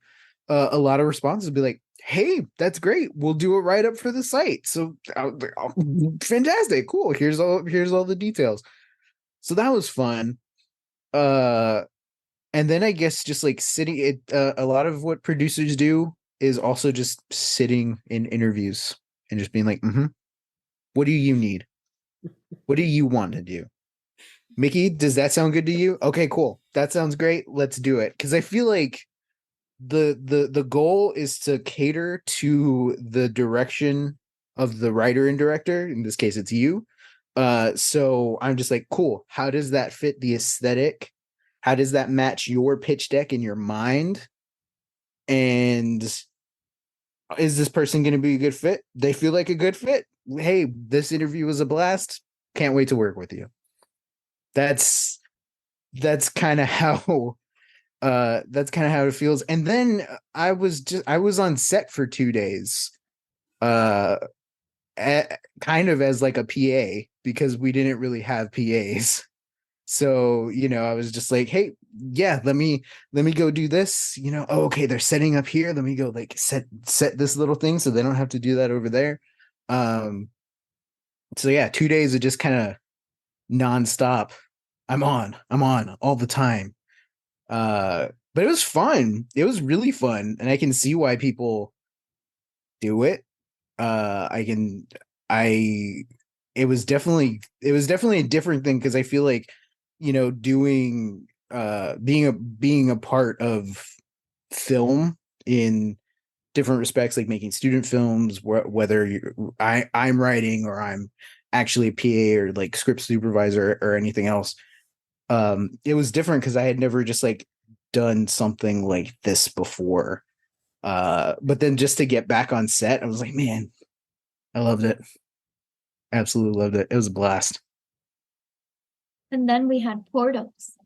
lot of responses be like, "Hey, that's great. We'll do a write up for the site." So fantastic, cool. Here's all the details. So that was fun. Uh, and then I guess just like sitting, a lot of what producers do is also just sitting in interviews and just being like, "What do you need? What do you want to do?" Mickey, does that sound good to you? Okay, cool. That sounds great. Let's do it. Because I feel like the goal is to cater to the direction of the writer and director. In this case, it's you. So I'm just like, cool. How does that fit the aesthetic? How does that match your pitch deck in your mind? And is this person going to be a good fit? They feel like a good fit. Hey, this interview was a blast. Can't wait to work with you. That's kind of how it feels. And then I was on set for 2 days, uh kind of as like a PA because we didn't really have PAs. So I was just like, hey, yeah, let me go do this. Oh, okay, they're setting up here, let me go like set this little thing so they don't have to do that over there. um so yeah, 2 days of just kind of nonstop. I'm on all the time. But it was fun. It was really fun, and I can see why people do it. I can I it was definitely a different thing because I feel like, doing being a part of film in different respects, like making student films, whether I'm writing or I'm actually a PA or like script supervisor or anything else. It was different because I had never just like done something like this before. But then just to get back on set, I was like, man, I loved it. Absolutely loved it. It was a blast. And then we had portals.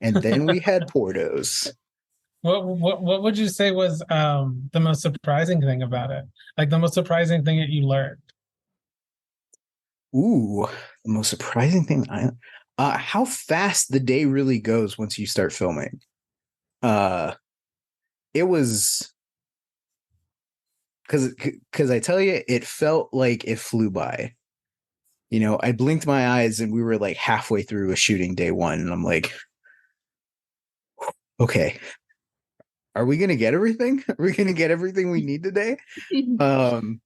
And then we had Portos. What would you say was the most surprising thing about it? Like the most surprising thing that you learned? Ooh, the most surprising thing how fast the day really goes once you start filming. Uh it was because I tell you, it felt like it flew by. I blinked my eyes and we were like halfway through a shooting day one, and I'm like, okay, are we gonna get everything? Are we gonna get everything we need today? Um,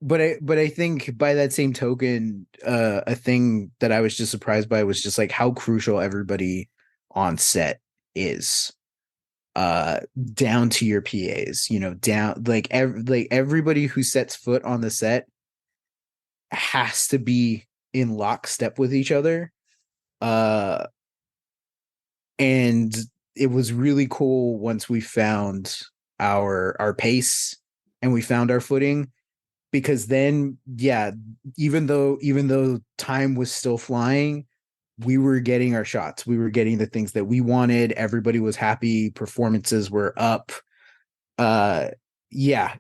but I think by that same token, a thing that I was just surprised by was just like how crucial everybody on set is. Down to your PAs, down like everybody who sets foot on the set has to be in lockstep with each other. And it was really cool once we found our pace and we found our footing, because then, yeah, even though time was still flying, we were getting our shots. We were getting the things that we wanted. Everybody was happy. Performances were up. Yeah,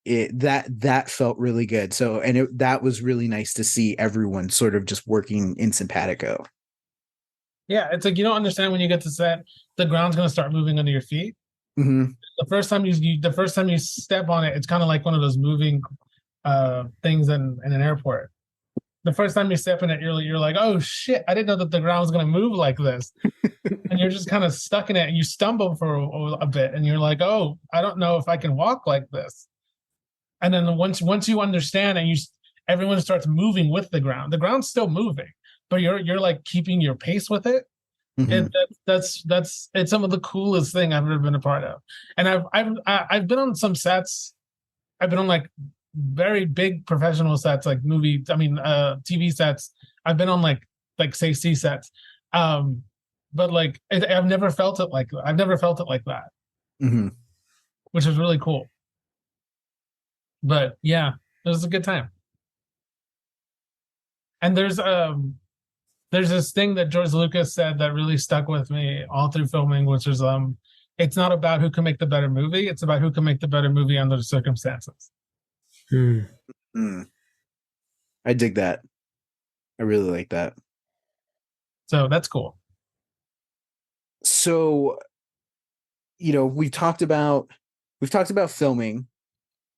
that felt really good. So, and that was really nice to see everyone sort of just working in simpatico. Yeah, it's like you don't understand when you get to set, the ground's gonna start moving under your feet. Mm-hmm. The first time you step on it, it's kind of like one of those moving things in an airport. The first time you step in it, you're like, oh shit, I didn't know that the ground was gonna move like this. And you're just kind of stuck in it, and you stumble for a bit, and you're like, oh, I don't know if I can walk like this. And then once you understand, and everyone starts moving with the ground's still moving, but you're like keeping your pace with it. Mm-hmm. That's it's some of the coolest thing I've ever been a part of. And I've been on some sets. I've been on like very big professional sets, like TV sets. I've been on like say C sets. But like I've never felt it like that, Mm-hmm. which is really cool. But yeah, it was a good time. And there's this thing that George Lucas said that really stuck with me all through filming, which is it's not about who can make the better movie, it's about who can make the better movie under the circumstances. I dig that. I really like that. So that's cool. So, we've talked about filming.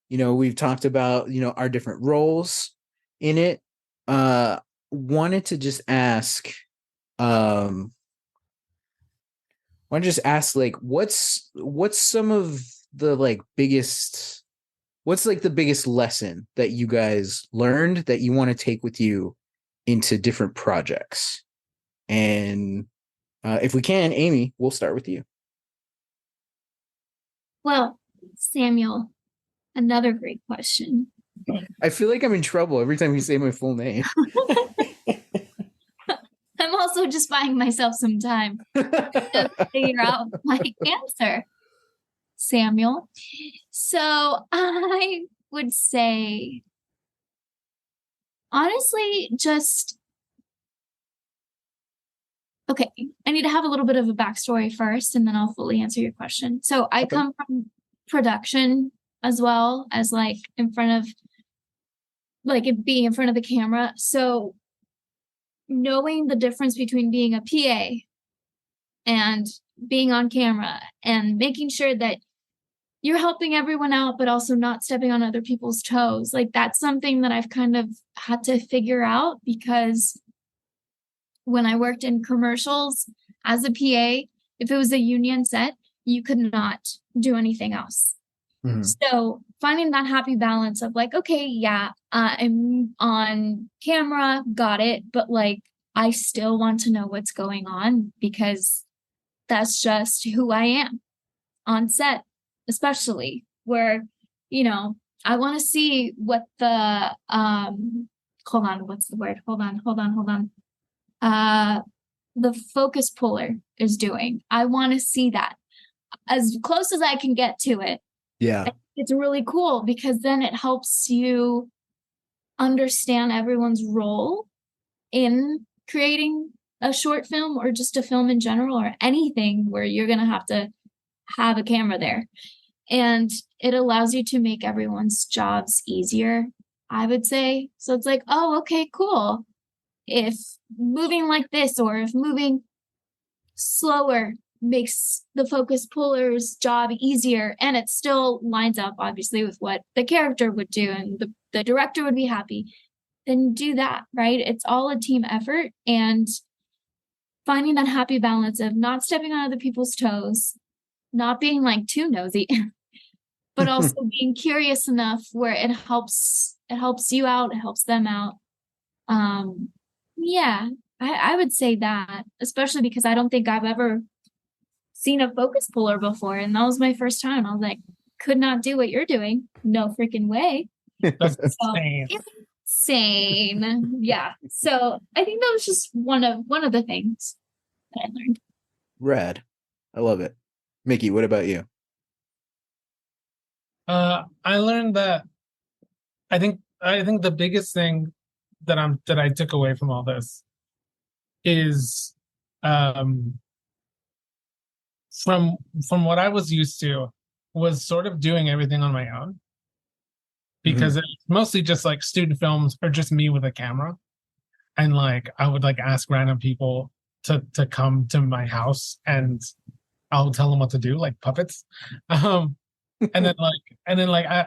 We've talked about, our different roles in it. Wanted to just ask, like, what's some of the like biggest, what's like the biggest lesson that you guys learned that you want to take with you into different projects? And if we can, Amy, we'll start with you. Well, Samuel, another great question. I feel like I'm in trouble every time you say my full name. I'm also just buying myself some time to figure out my answer, Samuel. So I would say, honestly, okay, I need to have a little bit of a backstory first, and then I'll fully answer your question. So I come from production as well as like in front of, like being in front of the camera. So knowing the difference between being a PA and being on camera and making sure that you're helping everyone out, but also not stepping on other people's toes. Like that's something that I've kind of had to figure out, because when I worked in commercials as a PA, if it was a union set, you could not do anything else. Mm-hmm. So finding that happy balance of like, okay, yeah, I'm on camera, got it. But like, I still want to know what's going on, because that's just who I am on set, especially where, I want to see what the, hold on, what's the word? Hold on. The focus puller is doing. I want to see that as close as I can get to it. Yeah. It's really cool, because then it helps you understand everyone's role in creating a short film or just a film in general, or anything where you're going to have a camera there. And it allows you to make everyone's jobs easier, I would say. So it's like, oh, okay, cool. If moving like this, or if moving slower makes the focus puller's job easier, and it still lines up obviously with what the character would do and the director would be happy, then do that, right? It's all a team effort, and finding that happy balance of not stepping on other people's toes, not being like too nosy, but also being curious enough where it helps you out, it helps them out. Yeah, I would say that, especially because I don't think I've ever seen a focus puller before, and that was my first time. I was like, could not do what you're doing. No freaking way. That's insane. Insane. Yeah. So I think that was just one of the things that I learned. Rad. I love it. Mickey, what about you? I learned that I think the biggest thing that I took away from all this is from what I was used to was sort of doing everything on my own, because it's mostly just like student films or just me with a camera, and like I would like ask random people to come to my house and I'll tell them what to do, like puppets. And then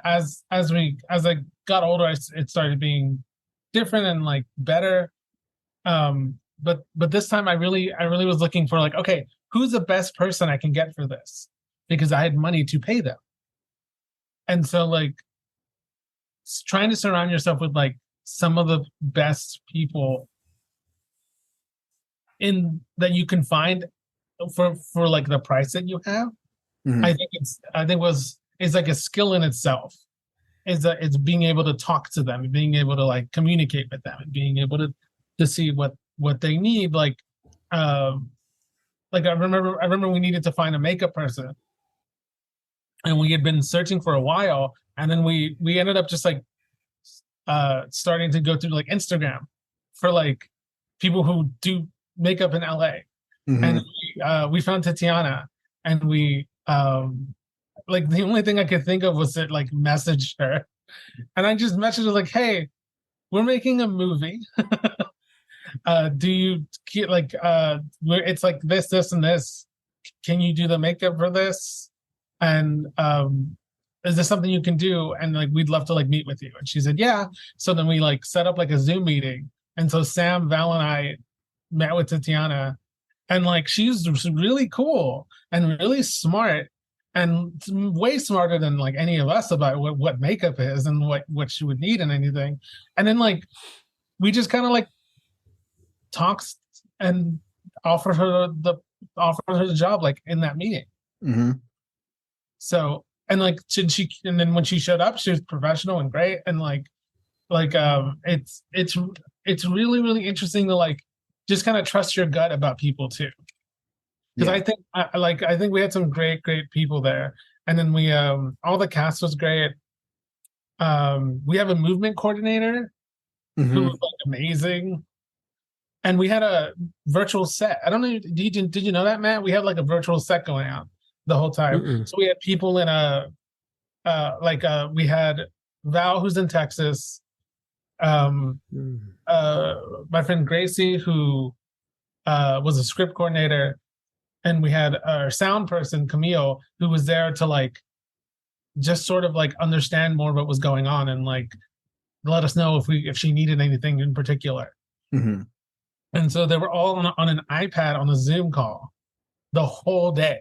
as I got older, it started being different and like better. But this time I really was looking for like, okay, who's the best person I can get for this? Because I had money to pay them. And so like trying to surround yourself with like some of the best people in that you can find for like the price that you have, I think it's like a skill in itself. it's being able to talk to them and being able to like communicate with them and being able to see what they need. Like I remember we needed to find a makeup person, and we had been searching for a while, and then we ended up just like starting to go through like Instagram for like people who do makeup in LA. Mhm. And we found Tatiana, and we like the only thing I could think of was to like message her, and I just messaged her like, "Hey, we're making a movie. Do you like it's like this and this? Can you do the makeup for this? And is this something you can do? And like we'd love to like meet with you." And she said, "Yeah." So then we like set up like a Zoom meeting, and so Sam, Val, and I met with Tatiana, and like she's really cool and really smart and way smarter than like any of us about what makeup is and what she would need and anything. And then like we just kind of like talked and offered her the job like in that meeting. Mm-hmm. So and like and then when she showed up, she was professional and great, and like it's really really interesting to like just kind of trust your gut about people too. Because I think we had some great people there, and then we all the cast was great. We have a movement coordinator who was like amazing, and we had a virtual set. I don't know, did you know that, Matt? We had like a virtual set going on the whole time. So we had people in we had Val, who's in Texas, my friend Gracie, who was a script coordinator, and we had our sound person Camille, who was there to like just sort of like understand more what was going on and like let us know if she needed anything in particular. Mm-hmm. And so they were all on an iPad on a Zoom call the whole day.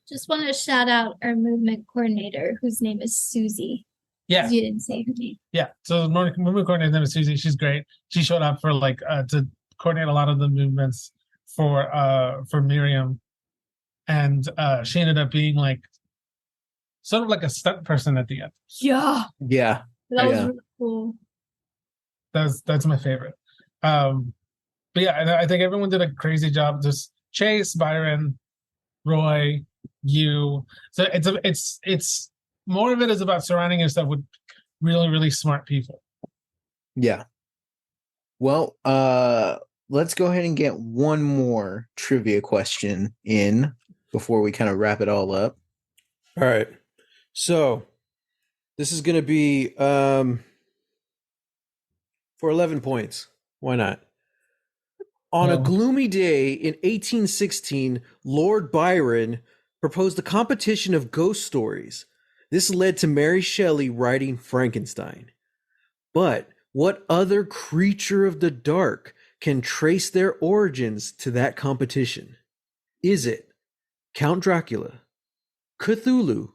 Just want to shout out our movement coordinator, whose name is Susie. Yeah, you didn't say her name. Yeah, so the movement coordinator's name is Susie. She's great. She showed up for like to coordinate a lot of the movements for Miriam, and she ended up being like sort of like a stunt person at the end. Yeah, Yeah, that was really cool. That's my favorite. But yeah, and I think everyone did a crazy job. Just Chase, Byron, Roy, you. So it's more of it is about surrounding yourself with really really smart people. Yeah. Well, let's go ahead and get one more trivia question in before we kind of wrap it all up. All right. So this is going to be for 11 points. Why not? On a gloomy day in 1816, Lord Byron proposed a competition of ghost stories. This led to Mary Shelley writing Frankenstein. But what other creature of the dark can trace their origins to that competition? Is it Count Dracula, Cthulhu,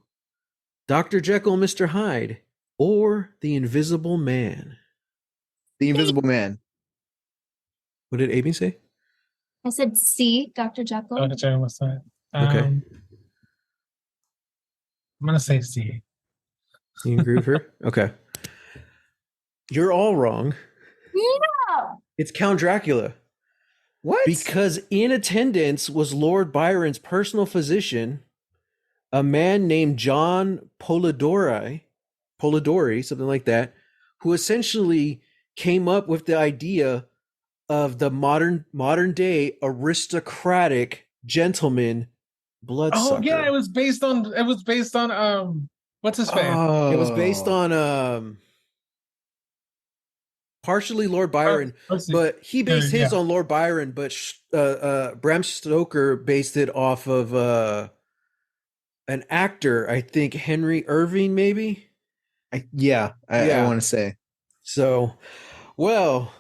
Dr. Jekyll and Mr. Hyde, or the Invisible Man? The Invisible Man. What did Amy say? I said C, Dr. Jekyll. Dr. Jekyll and Mr. Hyde. Okay. I'm gonna say C. You agree with her? Okay. You're all wrong. No. It's Count Dracula. What? Because in attendance was Lord Byron's personal physician, a man named John Polidori, something like that, who essentially came up with the idea of the modern day aristocratic gentleman bloodsucker. Oh yeah, it was based on what's his face? Oh. It was based on partially Lord Byron, but he based his on Lord Byron, but Bram Stoker based it off of an actor, I think Henry Irving, maybe. I want to say. So, well,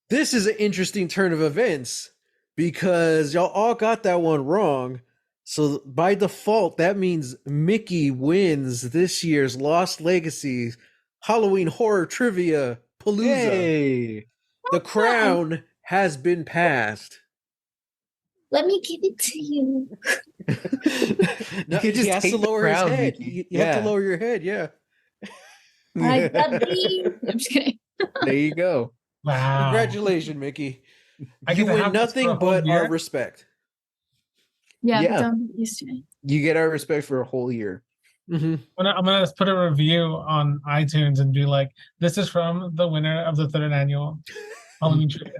this is an interesting turn of events because y'all all got that one wrong. So by default, that means Mickey wins this year's Lost Legacies Halloween Horror Trivia Palooza. Hey. The crown has been passed. Let me give it to you. No, You could just he has take to the lower crown, his head. Mickey. You have to lower your head, yeah. I got thee. I'm just kidding. There you go. Wow. Congratulations, Mickey. I You get to win have this for a nothing whole but year? our respect. Yeah, Yeah. but don't get used to it. You get our respect for a whole year. Mm-hmm. I'm gonna put a review on iTunes and be like, "This is from the winner of the 3rd annual Halloween trivia."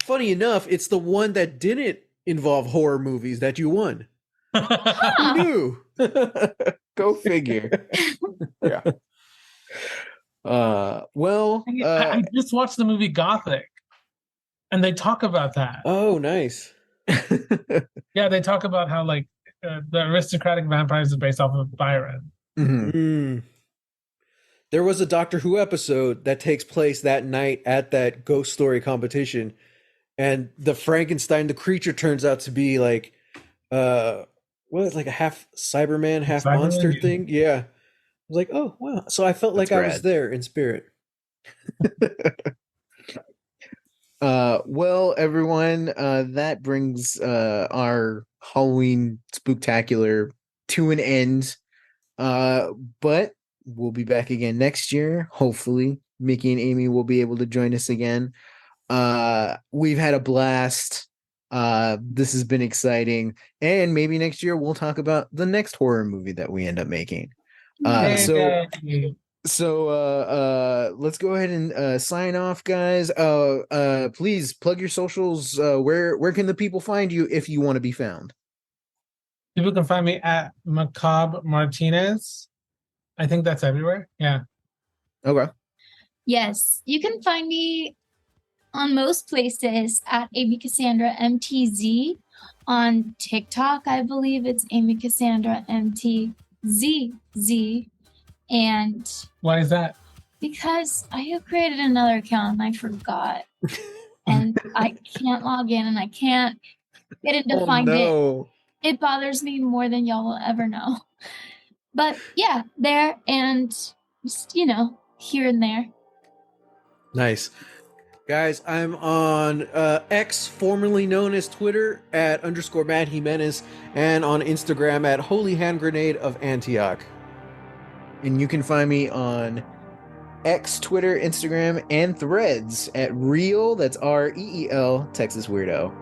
Funny enough, it's the one that didn't involve horror movies that you won. Huh. Who knew? Go figure. Yeah. Well, I just watched the movie Gothic, and they talk about that. Oh, nice. Yeah, they talk about how like the aristocratic vampires is based off of Byron. mhm. Mm. There was a Doctor Who episode that takes place that night at that ghost story competition, and the Frankenstein, the creature, turns out to be like, like a half Cyberman, half Cyberman, monster yeah. thing. Yeah, I was like, oh wow. So I felt That's like I was rad. there in spirit. Well, everyone, that brings our Halloween spooktacular to an end. But we'll be back again next year. Hopefully, Mickey and Amy will be able to join us again. We've had a blast. This has been exciting, and maybe next year we'll talk about the next horror movie that we end up making. Yay. So let's go ahead and sign off, guys. Please plug your socials. Where can the people find you if you want to be found? People can find me at Macabre Martinez. I think that's everywhere. Yeah. Okay. Yes, you can find me on most places at Amy Cassandra MTZ. On TikTok, I believe it's Amy Cassandra MTZZ. And Why is that? because I have created another account and I forgot. And I can't log in and I can't get it to find it. It bothers me more than y'all will ever know. But yeah, there and just, here and there. Nice. Guys, I'm on X, formerly known as Twitter, at _Matt Jimenez, and on Instagram at Holy Hand Grenade of Antioch. And you can find me on X, Twitter, Instagram, and Threads at Reel, that's REEL, Texas Weirdo.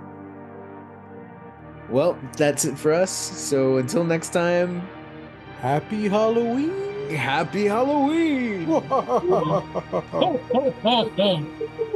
Well, that's it for us. So until next time, Happy Halloween! happy Halloween! Oh, oh, oh, oh.